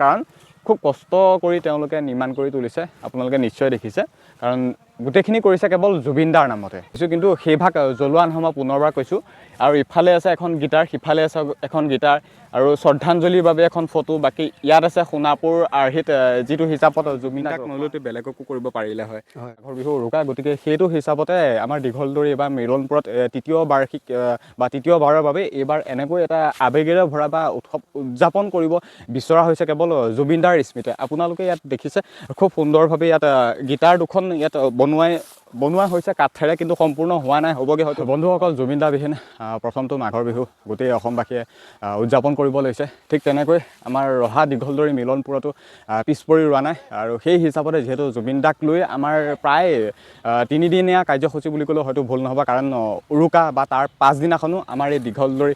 কাৰণ খুব কষ্ট কৰি তেওঁলোকে নিৰ্মাণ কৰি তুলিছে, আপোনালোকে নিশ্চয় দেখিছে। কাৰণ গোটেইখিনি কৰিছে কেৱল জুবিন দাৰ নামতে। কিন্তু সেই ভাগ জ্বলোৱা নহয়, মই পুনৰবাৰ কৈছোঁ। আৰু ইফালে আছে এখন গীটাৰ, সিফালে আছে এখন গীটাৰ আৰু শ্ৰদ্ধাঞ্জলিৰ বাবে এখন ফটো। বাকী ইয়াত আছে সোণাপুৰ আৰ্হিত যিটো হিচাপত জুবিন দাক নলৈতো বেলেগকো কৰিব পাৰিলে হয় মাঘৰ বিহু উৰুকা। গতিকে সেইটো হিচাপতে আমাৰ দীঘলদৰী বা মিলনপুৰত তৃতীয় বাৰ্ষিক বা তৃতীয়বাৰৰ বাবে এইবাৰ এনেকৈ এটা আৱেগেৰে ভৰা বা উৎসৱ উদযাপন কৰিব বিচৰা হৈছে কেৱল জুবিন দাৰ স্মৃতি। আপোনালোকে ইয়াত দেখিছে খুব সুন্দৰভাৱে ইয়াত গীটাৰ দুখন ইয়াত বনোৱা হৈছে কাঠেৰে, কিন্তু সম্পূৰ্ণ হোৱা নাই, হ'বগৈ হয়তো। বন্ধুসকল, জুবিন দাবিহীন প্ৰথমটো মাঘৰ বিহু গোটেই অসমবাসীয়ে উদযাপন কৰিব লৈছে। ঠিক তেনেকৈ আমাৰ ৰহা দীঘলদৰী মিলনপুৰতো পিছ পৰি ৰোৱা নাই। আৰু সেই হিচাপতে যিহেতু জুবিন দাক লৈ আমাৰ প্ৰায় 3 দিনীয়া কাৰ্যসূচী বুলি ক'লেও হয়তো ভুল নহ'ব। কাৰণ উৰুকা বা তাৰ পাছদিনাখনো আমাৰ এই দীঘলদৰী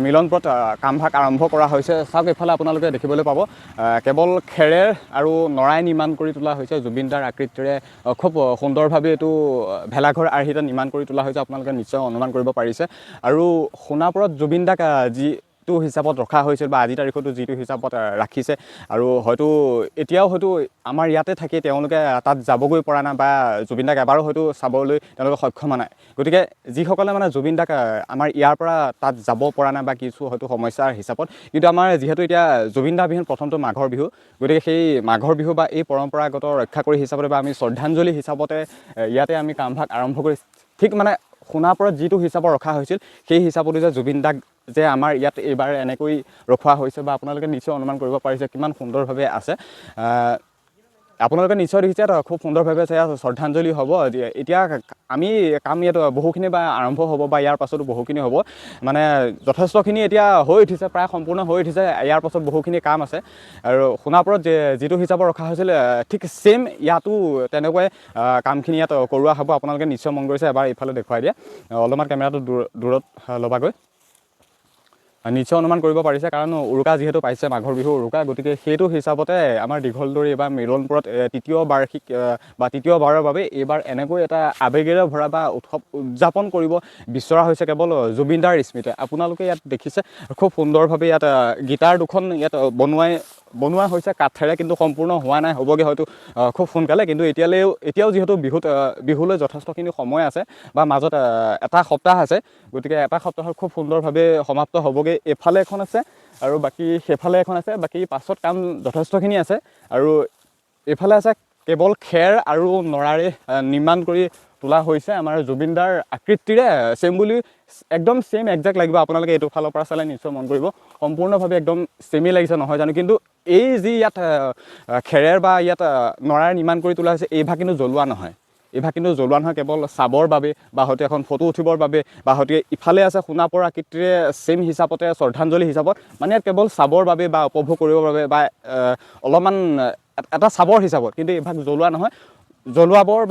মিলনপুৰত কামভাগ আৰম্ভ কৰা হৈছে। চাওক, এইফালে আপোনালোকে দেখিবলৈ পাব কেৱল খেৰেৰ আৰু নৰাই নিৰ্মাণ কৰি তোলা হৈছে জুবিন দাৰ আকৃতিৰে। খুব সুন্দৰভাৱে এইটো ভেলাঘৰ আৰ্হিত নিৰ্মাণ কৰি তোলা হৈছে, আপোনালোকে নিশ্চয় অনুমান কৰিব পাৰিছে। আৰু সোণাপুৰত জুবিন দাক যিটো হিচাপত ৰখা হৈছিল বা আজিৰ তাৰিখতো যিটো হিচাপত ৰাখিছে, আৰু হয়তো এতিয়াও হয়তো আমাৰ ইয়াতে থাকি তেওঁলোকে তাত যাবগৈ পৰা নাই বা জুবিন দাক এবাৰো হয়তো চাবলৈ তেওঁলোকে সক্ষম নাই। গতিকে যিসকলে মানে জুবিন দাক আমাৰ ইয়াৰ পৰা তাত যাব পৰা নাই বা কিছু হয়তো সমস্যাৰ হিচাপত, কিন্তু আমাৰ যিহেতু এতিয়া জুবিন দাবিহীন প্ৰথমটো মাঘৰ বিহু, গতিকে সেই মাঘৰ বিহু বা এই পৰম্পৰাগত ৰক্ষা কৰি হিচাপতে বা আমি শ্ৰদ্ধাঞ্জলি হিচাপতে ইয়াতে আমি কামভাগ আৰম্ভ কৰি ঠিক মানে সোণাপুৰত যিটো হিচাপত ৰখা হৈছিল সেই হিচাপতো যে জুবিন দাক যে আমাৰ ইয়াত এইবাৰ এনেকৈ ৰখোৱা হৈছে বা আপোনালোকে নিশ্চয় অনুমান কৰিব পাৰিছে কিমান সুন্দৰভাৱে আছে। আপোনালোকে নিশ্চয় দেখিছে খুব সুন্দৰভাৱে আছে, শ্ৰদ্ধাঞ্জলি হ'ব। এতিয়া আমি কাম ইয়াত বহুখিনি বা আৰম্ভ হ'ব বা ইয়াৰ পাছতো বহুখিনি হ'ব, মানে যথেষ্টখিনি এতিয়া হৈ উঠিছে, প্ৰায় সম্পূৰ্ণ হৈ উঠিছে। ইয়াৰ পাছত বহুখিনি কাম আছে। আৰু সোণাপুৰত যিটো হিচাপত ৰখা হৈছিল ঠিক ছেইম ইয়াতো তেনেকুৱাই কামখিনি ইয়াত কৰোৱা হ'ব। আপোনালোকে নিশ্চয় মন কৰিছে, এবাৰ এইফালে দেখুৱাই দিয়ে, অলপমান কেমেৰাটো দূৰত ল'বাগৈ। নিশ্চয় অনুমান কৰিব পাৰিছে, কাৰণ উৰুকা যিহেতু পাইছে মাঘৰ বিহু উৰুকা, গতিকে সেইটো হিচাপতে আমাৰ দীঘলদৰী বা মিলনপুৰত তৃতীয় বাৰ্ষিক বা তৃতীয়বাৰৰ বাবে এইবাৰ এনেকৈ এটা আৱেগেৰে ভৰা বা উৎসৱ উদযাপন কৰিব বিচৰা হৈছে কেৱল জুবিন দাৰ স্মৃতি। আপোনালোকে ইয়াত দেখিছে খুব সুন্দৰভাৱে ইয়াত গীটাৰ দুখন ইয়াত বনোৱা হৈছে কাঠেৰে, কিন্তু সম্পূৰ্ণ হোৱা নাই, হ'বগৈ হয়তো খুব সোনকালে। কিন্তু এতিয়াও যিহেতু বিহুলৈ যথেষ্টখিনি সময় আছে বা মাজত এটা সপ্তাহ আছে, গতিকে এটা সপ্তাহত খুব সুন্দৰভাৱে সমাপ্ত হ'বগৈ। এইফালে এখন আছে আৰু বাকী সেইফালে এখন আছে, বাকী পাছত কাম যথেষ্টখিনি আছে। আৰু এইফালে আছে কেৱল খেৰ আৰু নৰাৰে নিৰ্মাণ কৰি তোলা হৈছে আমাৰ জুবিন দাৰ আকৃতিৰে, ছেম বুলি একদম ছেম একজেক্ট লাগিব। আপোনালোকে এইটো ফালৰ পৰা চালে নিশ্চয় মন কৰিব, সম্পূৰ্ণভাৱে একদম ছেমেই লাগিছে নহয় জানো। কিন্তু এই যি ইয়াত খেৰেৰ বা ইয়াত নৰাৰে নিৰ্মাণ কৰি তোলা হৈছে, এইভাগ কিন্তু জ্বলোৱা নহয়। কেৱল চাবৰ বাবে বা হয়তো এখন ফটো উঠিবৰ বাবে বা হয়তো ইফালে আছে সোণাপুৰ আকৃতিৰে ছেইম হিচাপতে শ্ৰদ্ধাঞ্জলি হিচাপত, মানে ইয়াত কেৱল চাবৰ বাবে বা উপভোগ কৰিবৰ বাবে বা অলপমান এটা চাবৰ হিচাপত, কিন্তু এইভাগ জ্বলোৱা নহয়। জ্বলাবৰ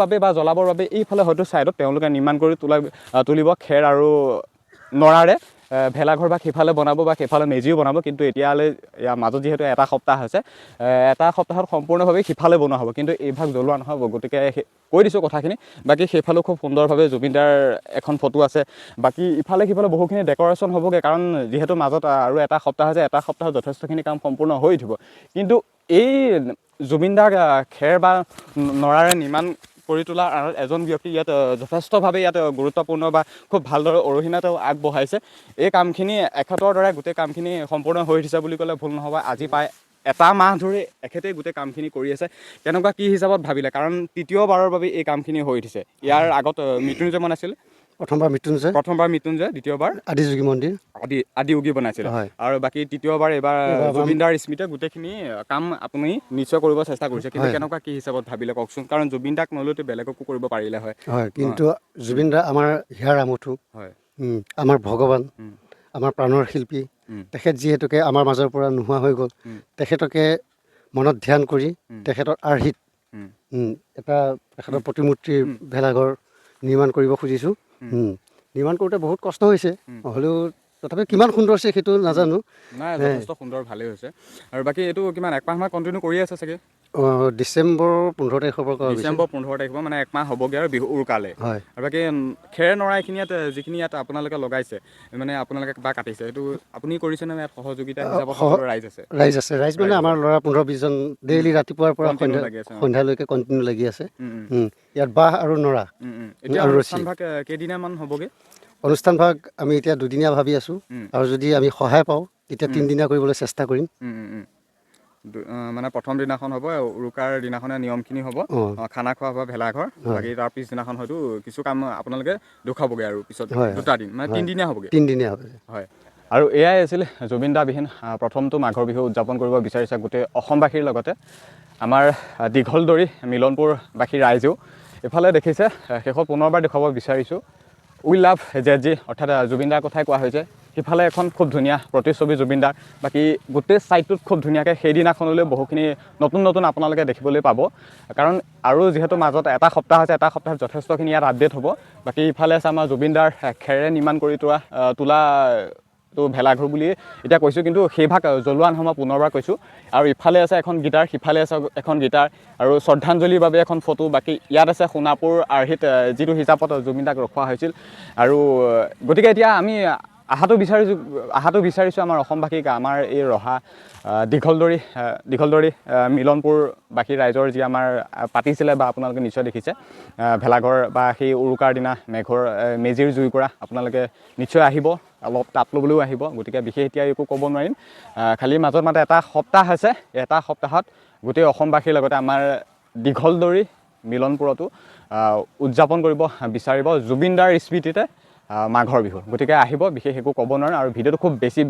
বাবে এইফালে হয়তো ছাইডত তেওঁলোকে নিৰ্মাণ কৰি তুলিব খেৰ আৰু নৰাৰে ভেলাঘৰ বা সিফালে বনাব বা সেইফালে মেজিও বনাব। কিন্তু এতিয়ালৈ ইয়াৰ মাজত যিহেতু এটা সপ্তাহ হৈছে, এটা সপ্তাহত সম্পূৰ্ণভাৱে সিফালে বনোৱা হ'ব, কিন্তু এইভাগ জ্বলোৱা নহ'ব। গতিকে কৈ দিছোঁ কথাখিনি। বাকী সেইফালেও খুব সুন্দৰভাৱে জুবিন দাৰ এখন ফটো আছে। বাকী ইফালে সিফালে বহুখিনি ডেক'ৰেশ্যন হ'বগৈ, কাৰণ যিহেতু মাজত আৰু এটা সপ্তাহ আছে, এটা সপ্তাহত যথেষ্টখিনি কাম সম্পূৰ্ণ হৈ উঠিব। কিন্তু এই জুবিন দাক খেৰ বা নৰাৰে নিৰ্মাণ কৰি তোলাৰ আঁৰত এজন ব্যক্তি ইয়াত যথেষ্টভাৱে ইয়াত গুৰুত্বপূৰ্ণ বা খুব ভালদৰে অৰিহণা তেওঁ আগবঢ়াইছে। এই কামখিনি এখেতৰ দ্বাৰা গোটেই কামখিনি সম্পূৰ্ণ হৈ উঠিছে বুলি ক'লে ভুল নহ'ব। আজি প্ৰায় এটা মাহ ধৰি এখেতেই গোটেই কামখিনি কৰি আছে। কেনেকুৱা কি হিচাপত ভাবিলে, কাৰণ তৃতীয়বাৰৰ বাবে এই কামখিনি হৈ উঠিছে। ইয়াৰ আগত মৃত্যুঞ্জয় বনাইছিলে, প্ৰথমবাৰ মৃত্যুঞ্জয়, দ্বিতীয়বাৰ আদিযোগী মন্দিৰ আদিযোগী বনাইছিলে, আৰু বাকী তৃতীয়বাৰ এইবাৰ জুবিন দাৰ স্মৃতিত গোটেইখিনি কাম আপুনি নিশ্চয় কৰিব চেষ্টা কৰিছে। কিন্তু কেনেকুৱা কি হিচাপত ভাবিলে কওকচোন, কাৰণ জুবিন দাক নলৈতো বেলেগকো কৰিব পাৰিলে হয়। কিন্তু জুবিন দা আমাৰ হিয়াৰ আমঠু, আমাৰ ভগৱান, আমাৰ প্ৰাণৰ শিল্পী। তেখেত যিহেতুকে আমাৰ মাজৰ পৰা নোহোৱা হৈ গ'ল, তেখেতকে মনত ধ্যান কৰি তেখেতৰ আৰ্হিত তেখেতৰ প্ৰতিমূৰ্তিৰ ভেলাঘৰ নিৰ্মাণ কৰিব খুজিছোঁ। নিৰ্মাণ কৰোঁতে বহুত কষ্ট হৈছে, হ'লেও তথাপি কিমান সুন্দৰ হৈছে সেইটো নাজানো। নাই যথেষ্ট সুন্দৰ ভালেই হৈছে। আৰু বাকী এইটো কিমান একমাহমান কণ্টিনিউ কৰি আছে চাগে? ডিচেম্বৰ 15 তাৰিখৰ পৰা ডিচেম্বৰ 15 তাৰিখৰ পৰা মানে একমাহ হ'বগৈ আৰু বিহু উৰুকালে। হয়। আৰু বাকী খেৰ নৰা এইখিনিত যিখিনি ইয়াত আপোনালোকে লগাইছে মানে আপোনালোকে বা কাটিছে সেইটো আপুনি কৰিছেনে ইয়াত সহযোগিতা হিচাপত সকলো ৰাইজ আছে? ৰাইজ মানে আমাৰ ল'ৰা 15-20 জন ডেইলি ৰাতিপুৱাৰ পৰা সন্ধ্যালৈকে কণ্টিনিউ লাগি আছে। ইয়াত বাঁহ আৰু নৰা এতিয়া অনুষ্ঠান ভাগ কেইদিনামান হ'বগৈ? অনুষ্ঠান ভাগ আমি এতিয়া 2দিনীয়া ভাবি আছোঁ, আৰু যদি আমি সহায় পাওঁ তেতিয়া 3দিনীয়া কৰিবলৈ চেষ্টা কৰিম। মানে প্ৰথম দিনাখন হ'ব উৰুকাৰ দিনাখনে নিয়মখিনি হ'ব, খানা খোৱা হ'ব ভেলাঘৰ, বাকী তাৰ পিছদিনাখন হয়তো কিছু কাম আপোনালোকে দেখুৱাবগৈ আৰু পিছত 2টা দিন মানে 3দিনীয়া হ'বগৈ। 3দিনীয়া হ'ব। হয়। আৰু এয়াই আছিল জুবিন দাবিহীন প্ৰথমটো মাঘৰ বিহু উদযাপন কৰিব বিচাৰিছে গোটেই অসমবাসীৰ লগতে আমাৰ দীঘলদৰী মিলনপুৰবাসী ৰাইজেও। এইফালে দেখিছে শেষত পুনৰবাৰ দেখুৱাব বিচাৰিছোঁ উই লাভ জেজি, অৰ্থাৎ জুবিন দাৰ কথাই কোৱা হৈছে। সিফালে এখন খুব ধুনীয়া প্ৰতিচ্ছবি জুবিন দাৰ, বাকী গোটেই ছাইডটোত খুব ধুনীয়াকৈ সেইদিনাখনলৈ বহুখিনি নতুন নতুন আপোনালোকে দেখিবলৈ পাব। কাৰণ আৰু যিহেতু মাজত এটা সপ্তাহ আছে, এটা সপ্তাহত যথেষ্টখিনি ইয়াত আপডেট হ'ব। বাকী ইফালে আছে আমাৰ জুবিন দাৰ খেৰেৰে নিৰ্মাণ কৰি তোলাটো ভেলাঘৰ বুলি এতিয়া কৈছোঁ, কিন্তু সেইভাগ জ্বলোৱা নহয়, মই পুনৰবাৰ কৈছোঁ। আৰু ইফালে আছে এখন গীটাৰ, সিফালে আছে এখন গীটাৰ আৰু শ্ৰদ্ধাঞ্জলিৰ বাবে এখন ফটো। বাকী ইয়াত আছে সোণাপুৰ আৰ্হিত যিটো হিচাপত জুবিন দাক ৰখোৱা হৈছিল। আৰু গতিকে এতিয়া আমি আহাটো বিচাৰিছোঁ আমাৰ অসমবাসীক, আমাৰ এই ৰহা দীঘলদৰী মিলনপুৰবাসী ৰাইজৰ যি আমাৰ পাতিছিলে বা আপোনালোকে নিশ্চয় দেখিছে ভেলাঘৰ বা সেই উৰুকাৰ দিনা মেজিৰ জুই কৰা, আপোনালোকে নিশ্চয় আহিব, অলপ তাপ ল'বলৈও আহিব। গতিকে বিশেষ এতিয়া একো ক'ব নোৱাৰিম, খালি মাজত মাত্ৰ এটা সপ্তাহ আছে। এটা সপ্তাহত গোটেই অসমবাসীৰ লগতে আমাৰ দীঘলদৰী মিলনপুৰতো উদযাপন কৰিব বিচাৰিব জুবিন দাৰ স্মৃতিতে মাঘৰ বিহু। গতিকে আহিব, বিশেষ একো ক'ব নোৱাৰোঁ। আৰু ভিডিঅ'টো খুব বেছি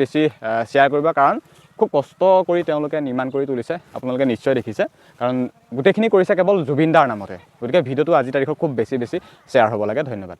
শ্বেয়াৰ কৰিব, কাৰণ খুব কষ্ট কৰি তেওঁলোকে নিৰ্মাণ কৰি তুলিছে, আপোনালোকে নিশ্চয় দেখিছে। কাৰণ গোটেইখিনি কৰিছে কেৱল জুবিন দাৰ নামতে। গতিকে ভিডিঅ'টো আজিৰ তাৰিখত খুব বেছি শ্বেয়াৰ হ'ব লাগে। ধন্যবাদ।